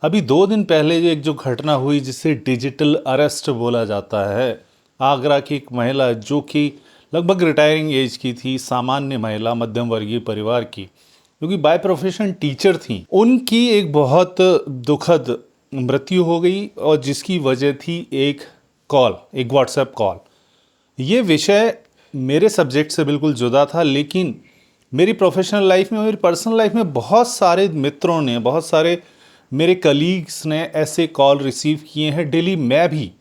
अभी 2 दिन पहले जो घटना हुई जिसे डिजिटल अरेस्ट बोला जाता है, आगरा की एक महिला जो कि लगभग रिटायरिंग एज की थी, सामान्य महिला, मध्यम वर्गीय परिवार की, जो कि बाय प्रोफेशन टीचर थी, उनकी एक बहुत दुखद मृत्यु हो गई और जिसकी वजह थी एक कॉल, एक व्हाट्सएप कॉल। ये विषय मेरे सब्जेक्ट से बिल्कुल जुदा था, लेकिन मेरी प्रोफेशनल लाइफ में, मेरी पर्सनल लाइफ में बहुत सारे मित्रों ने, बहुत सारे मेरे कलीग्स ने ऐसे कॉल रिसीव किए हैं। डेली मैं भी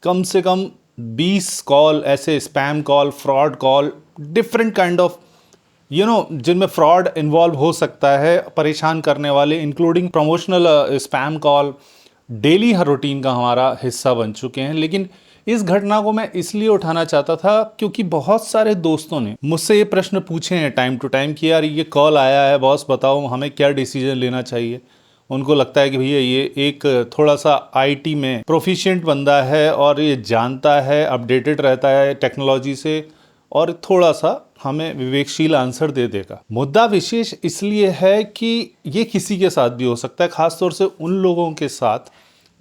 कम से कम 20 कॉल, ऐसे spam call, fraud call, different kind of जिनमें फ्रॉड इन्वॉल्व हो सकता है, परेशान करने वाले, including promotional spam call, daily हर रूटीन का हमारा हिस्सा बन चुके हैं। लेकिन इस घटना को मैं इसलिए उठाना चाहता था क्योंकि बहुत सारे दोस्तों ने मुझसे ये प्रश्न पूछे हैं टाइम टू टाइम कि यार ये कॉल आया है बॉस, बताओ हमें क्या डिसीजन लेना चाहिए। उनको लगता है कि भैया ये एक थोड़ा सा आईटी में प्रोफिशिएंट बंदा है और ये जानता है, अपडेटेड रहता है टेक्नोलॉजी से, और थोड़ा सा हमें विवेकशील आंसर दे देगा। मुद्दा विशेष इसलिए है कि ये किसी के साथ भी हो सकता है, खासतौर से उन लोगों के साथ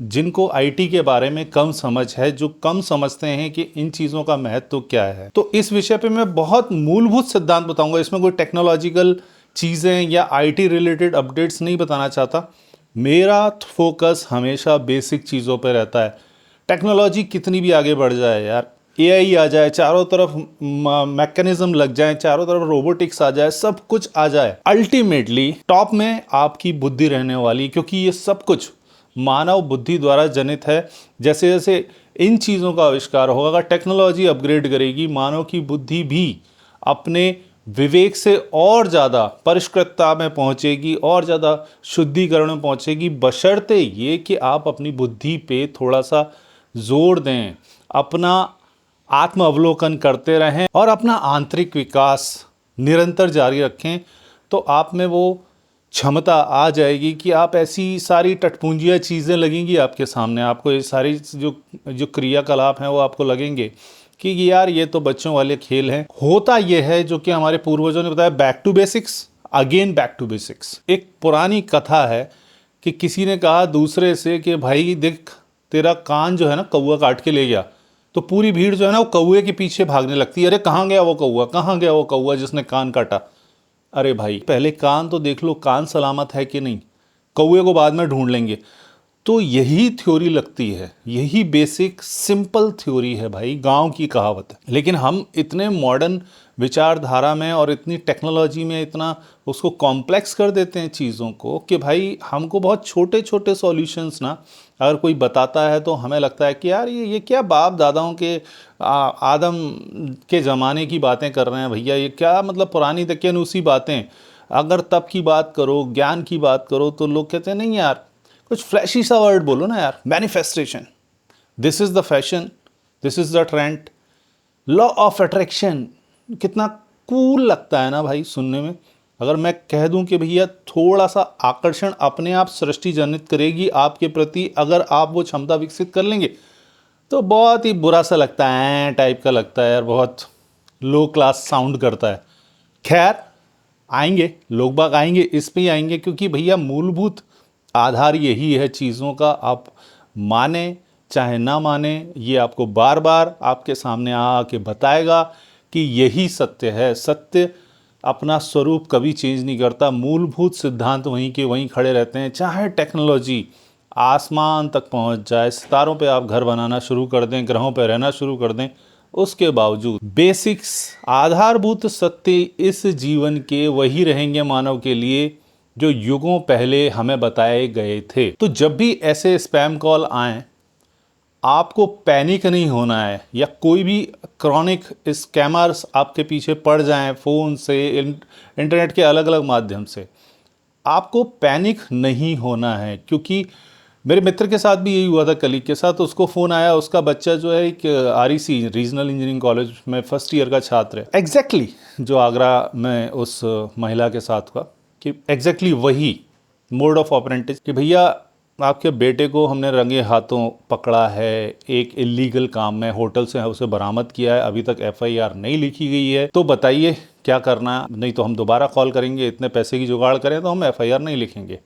जिनको आईटी के बारे में कम समझ है, जो कम समझते हैं कि इन चीज़ों का महत्व क्या है। तो इस विषय पे मैं बहुत मूलभूत सिद्धांत बताऊंगा, इसमें कोई टेक्नोलॉजिकल चीज़ें या आईटी रिलेटेड अपडेट्स नहीं बताना चाहता। मेरा फोकस हमेशा बेसिक चीज़ों पे रहता है। टेक्नोलॉजी कितनी भी आगे बढ़ जाए यार, एआई आ जाए, चारों तरफ मैकेनिज्म लग जाए, चारों तरफ रोबोटिक्स आ जाए, सब कुछ आ जाए, अल्टीमेटली टॉप में आपकी बुद्धि रहने वाली, क्योंकि ये सब कुछ मानव बुद्धि द्वारा जनित है। जैसे जैसे इन चीज़ों का आविष्कार होगा, टेक्नोलॉजी अपग्रेड करेगी, मानव की बुद्धि भी अपने विवेक से और ज़्यादा परिष्कृतता में पहुंचेगी, और ज़्यादा शुद्धिकरण में पहुंचेगी, बशर्ते ये कि आप अपनी बुद्धि पे थोड़ा सा जोर दें, अपना आत्म अवलोकन करते रहें और अपना आंतरिक विकास निरंतर जारी रखें। तो आप में वो क्षमता आ जाएगी कि आप ऐसी सारी टटपुंजिया चीज़ें लगेंगी आपके सामने, आपको ये सारी जो क्रियाकलाप हैं वो आपको लगेंगे कि यार ये तो बच्चों वाले खेल हैं। होता ये है जो कि हमारे पूर्वजों ने बताया, back to basics, again back to basics. एक पुरानी कथा है कि किसी ने कहा दूसरे से कि भाई देख, तेरा कान जो है ना कौवा काट के ले गया, तो पूरी भीड़ जो है ना वो कौवे के पीछे भागने लगती है। अरे कहाँ गया वो कौवा, कहाँ गया वो कौवा जिसने कान काटा। अरे भाई पहले कान तो देख लो, कान सलामत है कि नहीं, कौवे को बाद में ढूंढ लेंगे। तो यही थ्योरी लगती है, यही बेसिक सिंपल थ्योरी है भाई, गांव की कहावत है। लेकिन हम इतने मॉडर्न विचारधारा में और इतनी टेक्नोलॉजी में इतना उसको कॉम्प्लेक्स कर देते हैं चीज़ों को कि भाई हमको बहुत छोटे छोटे सॉल्यूशंस ना अगर कोई बताता है तो हमें लगता है कि यार ये क्या बाप दादाओं के आदम के ज़माने की बातें कर रहे हैं भैया, ये क्या मतलब पुरानी दकियानूसी बातें। अगर तप की बात करो, ज्ञान की बात करो, तो लोग कहते हैं नहीं यार कुछ फ्लैशी सा वर्ड बोलो ना यार, manifestation, this is the fashion, this is the trend, law of attraction. कितना कूल लगता है ना भाई सुनने में। अगर मैं कह दूं कि भैया थोड़ा सा आकर्षण अपने आप सृष्टि जनित करेगी आपके प्रति, अगर आप वो क्षमता विकसित कर लेंगे, तो बहुत ही बुरा सा लगता है, टाइप का लगता है यार, बहुत लो क्लास साउंड करता है। खैर आएंगे, लोग बाग आएंगे, इस पे ही आएंगे, क्योंकि भैया मूलभूत आधार यही है चीज़ों का। आप माने चाहे ना माने, ये आपको बार बार आपके सामने आके बताएगा कि यही सत्य है। सत्य अपना स्वरूप कभी चेंज नहीं करता, मूलभूत सिद्धांत वहीं के वहीं खड़े रहते हैं। चाहे टेक्नोलॉजी आसमान तक पहुंच जाए, सितारों पे आप घर बनाना शुरू कर दें, ग्रहों पे रहना शुरू कर दें, उसके बावजूद बेसिक्स, आधारभूत सत्य इस जीवन के वही रहेंगे मानव के लिए जो युगों पहले हमें बताए गए थे। तो जब भी ऐसे स्पैम कॉल आएं, आपको पैनिक नहीं होना है, या कोई भी क्रॉनिक स्कैमर्स आपके पीछे पड़ जाएं फ़ोन से, इंटरनेट के अलग अलग माध्यम से, आपको पैनिक नहीं होना है। क्योंकि मेरे मित्र के साथ भी यही हुआ था, कलीग के साथ। उसको फ़ोन आया, उसका बच्चा जो है एक आरईसी रीजनल इंजीनियरिंग कॉलेज में फर्स्ट ईयर का छात्र है, एग्जैक्टली जो आगरा में उस महिला के साथ हुआ, कि एग्जैक्टली वही मोड ऑफ ऑपरेंटिस कि भैया आपके बेटे को हमने रंगे हाथों पकड़ा है, एक इलीगल काम में, होटल से उसे बरामद किया है, अभी तक एफआईआर नहीं लिखी गई है, तो बताइए क्या करना है। नहीं तो हम दोबारा कॉल करेंगे, इतने पैसे की जुगाड़ करें तो हम एफआईआर नहीं लिखेंगे।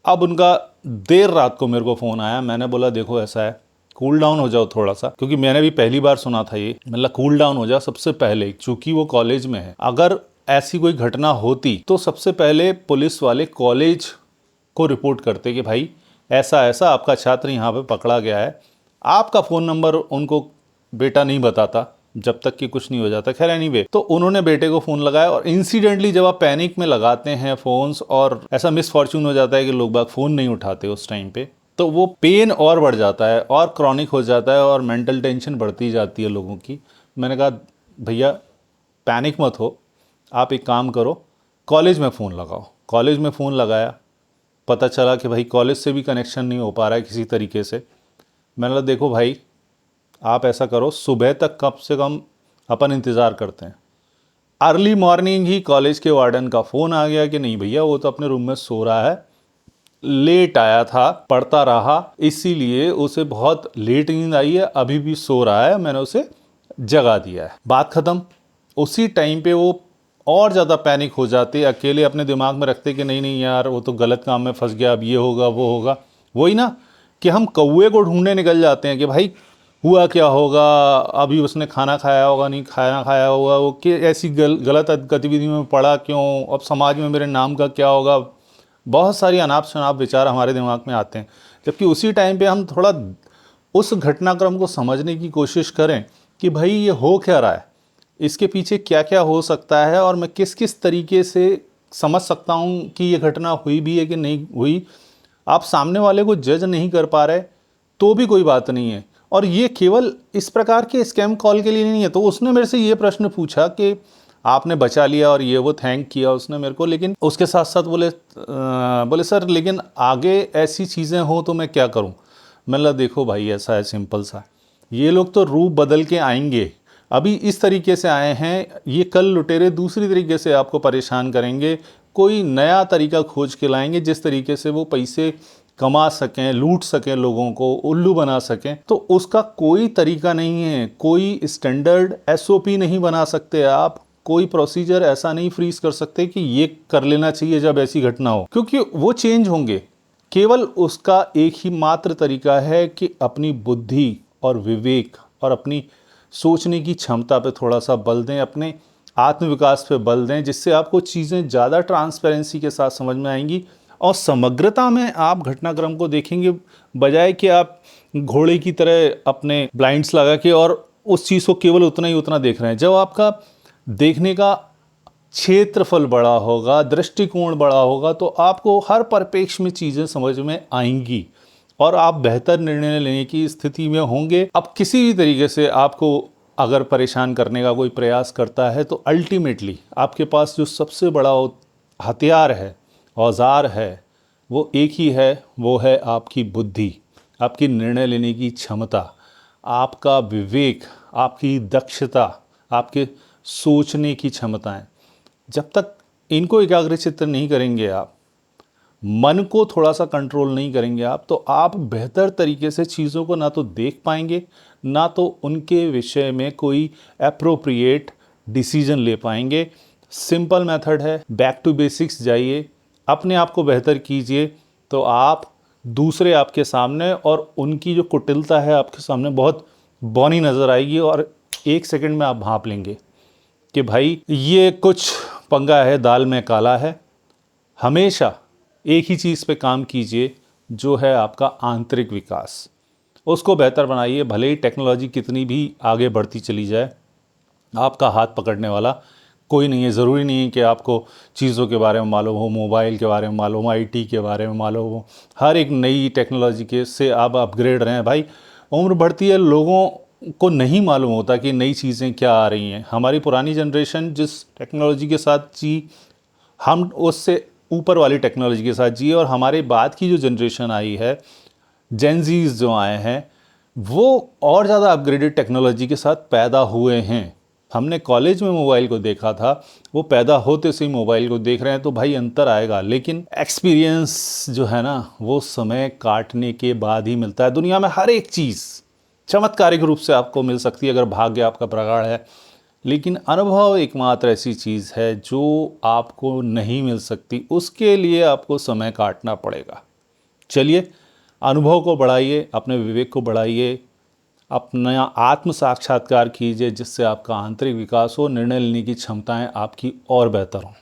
अब उनका देर रात को मेरे को फ़ोन आया, मैंने बोला देखो ऐसा है, कूल डाउन हो जाओ थोड़ा सा, क्योंकि मैंने भी पहली बार सुना था ये। मतलब कूल डाउन हो जाओ सबसे पहले, चूंकि वो कॉलेज में है, अगर ऐसी कोई घटना होती तो सबसे पहले पुलिस वाले कॉलेज को रिपोर्ट करते कि भाई ऐसा ऐसा आपका छात्र यहाँ पे पकड़ा गया है। आपका फ़ोन नंबर उनको बेटा नहीं बताता जब तक कि कुछ नहीं हो जाता। खैर एनीवे, तो उन्होंने बेटे को फ़ोन लगाया और इंसिडेंटली जब आप पैनिक में लगाते हैं फ़ोन्स और ऐसा मिसफॉर्चून हो जाता है कि लोग बाग फ़ोन नहीं उठाते उस टाइम पे, तो वो पेन और बढ़ जाता है और क्रॉनिक हो जाता है और मेंटल टेंशन बढ़ती जाती है लोगों की। मैंने कहा भैया पैनिक मत हो, आप एक काम करो, कॉलेज में फ़ोन लगाओ। कॉलेज में फ़ोन लगाया, पता चला कि भाई कॉलेज से भी कनेक्शन नहीं हो पा रहा है किसी तरीके से। मैंने कहा देखो भाई आप ऐसा करो, सुबह तक कम से कम अपन इंतज़ार करते हैं। अर्ली मॉर्निंग ही कॉलेज के वार्डन का फ़ोन आ गया कि नहीं भैया वो तो अपने रूम में सो रहा है, लेट आया था, पढ़ता रहा, इसीलिए उसे बहुत लेट नींद आई है, अभी भी सो रहा है, मैंने उसे जगा दिया है। बात ख़त्म। उसी टाइम पे वो और ज़्यादा पैनिक हो जाते, अकेले अपने दिमाग में रखते कि नहीं नहीं यार वो तो गलत काम में फंस गया, अब ये होगा वो होगा। वही ना कि हम कौए को ढूंढने निकल जाते हैं कि भाई हुआ क्या होगा, अभी उसने खाना खाया होगा नहीं खाना खाया होगा, वो कि ऐसी गलत गतिविधि में पड़ा क्यों, अब समाज में मेरे नाम का क्या होगा। बहुत सारी अनाप शनाप विचार हमारे दिमाग में आते हैं, जबकि उसी टाइम पे हम थोड़ा उस घटनाक्रम को समझने की कोशिश करें कि भाई ये हो क्या रहा है, इसके पीछे क्या क्या हो सकता है और मैं किस किस तरीके से समझ सकता हूँ कि ये घटना हुई भी है कि नहीं हुई। आप सामने वाले को जज नहीं कर पा रहे तो भी कोई बात नहीं है, और ये केवल इस प्रकार के स्कैम कॉल के लिए नहीं है। तो उसने मेरे से ये प्रश्न पूछा कि आपने बचा लिया और ये वो थैंक किया उसने मेरे को, लेकिन उसके साथ साथ बोले सर लेकिन आगे ऐसी चीज़ें हो तो मैं क्या करूं। मतलब देखो भाई ऐसा है सिंपल सा, ये लोग तो रूप बदल के आएंगे, अभी इस तरीके से आए हैं, ये कल लुटेरे दूसरी तरीके से आपको परेशान करेंगे, कोई नया तरीका खोज के लाएंगे जिस तरीके से वो पैसे कमा सकें, लूट सकें, लोगों को उल्लू बना सकें। तो उसका कोई तरीका नहीं है, कोई स्टैंडर्ड एसओपी नहीं बना सकते आप, कोई प्रोसीजर ऐसा नहीं फ्रीज कर सकते कि ये कर लेना चाहिए जब ऐसी घटना हो, क्योंकि वो चेंज होंगे। केवल उसका एक ही मात्र तरीका है कि अपनी बुद्धि और विवेक और अपनी सोचने की क्षमता पे थोड़ा सा बल दें, अपने आत्मविकास पे बल दें, जिससे आपको चीज़ें ज़्यादा ट्रांसपेरेंसी के साथ समझ में आएंगी और समग्रता में आप घटनाक्रम को देखेंगे, बजाय कि आप घोड़े की तरह अपने ब्लाइंड्स लगा के और उस चीज़ को केवल उतना ही उतना देख रहे हैं। जब आपका देखने का क्षेत्रफल बड़ा होगा, दृष्टिकोण बड़ा होगा, तो आपको हर परिप्रेक्ष्य में चीज़ें समझ में आएंगी और आप बेहतर निर्णय लेने की स्थिति में होंगे। अब किसी भी तरीके से आपको अगर परेशान करने का कोई प्रयास करता है तो अल्टीमेटली आपके पास जो सबसे बड़ा हथियार है, औजार है, वो एक ही है, वो है आपकी बुद्धि, आपकी निर्णय लेने की क्षमता, आपका विवेक, आपकी दक्षता, आपके सोचने की क्षमताएं। जब तक इनको एकाग्रचित्त नहीं करेंगे आप, मन को थोड़ा सा कंट्रोल नहीं करेंगे आप, तो आप बेहतर तरीके से चीज़ों को ना तो देख पाएंगे, ना तो उनके विषय में कोई एप्रोप्रिएट डिसीजन ले पाएंगे। सिंपल मेथड है, बैक टू बेसिक्स जाइए, अपने आप को बेहतर कीजिए, तो आप दूसरे आपके सामने और उनकी जो कुटिलता है आपके सामने बहुत बौनी नज़र आएगी और एक सेकंड में आप भांप लेंगे कि भाई ये कुछ पंगा है, दाल में काला है। हमेशा एक ही चीज़ पे काम कीजिए, जो है आपका आंतरिक विकास, उसको बेहतर बनाइए। भले ही टेक्नोलॉजी कितनी भी आगे बढ़ती चली जाए, आपका हाथ पकड़ने वाला कोई नहीं है। ज़रूरी नहीं है कि आपको चीज़ों के बारे में मालूम हो, मोबाइल के बारे में मालूम हो, आईटी के बारे में मालूम हो, हर एक नई टेक्नोलॉजी के से आप अपग्रेड रहें। भाई उम्र बढ़ती है, लोगों को नहीं मालूम होता कि नई चीज़ें क्या आ रही हैं। हमारी पुरानी जनरेशन जिस टेक्नोलॉजी के साथ जी, हम उससे ऊपर वाली टेक्नोलॉजी के साथ जिए, और हमारे बाद की जो जनरेशन आई है, जेनजीज जो आए हैं, वो और ज़्यादा अपग्रेडेड टेक्नोलॉजी के साथ पैदा हुए हैं। हमने कॉलेज में मोबाइल को देखा था, वो पैदा होते से ही मोबाइल को देख रहे हैं, तो भाई अंतर आएगा। लेकिन एक्सपीरियंस जो है ना, वो समय काटने के बाद ही मिलता है। दुनिया में हर एक चीज़ चमत्कारिक रूप से आपको मिल सकती है अगर भाग्य आपका प्रगाढ़ है, लेकिन अनुभव एकमात्र ऐसी चीज़ है जो आपको नहीं मिल सकती, उसके लिए आपको समय काटना पड़ेगा। चलिए, अनुभव को बढ़ाइए, अपने विवेक को बढ़ाइए, अपना आत्म साक्षात्कार कीजिए, जिससे आपका आंतरिक विकास हो, निर्णय लेने की क्षमताएं आपकी और बेहतर हों।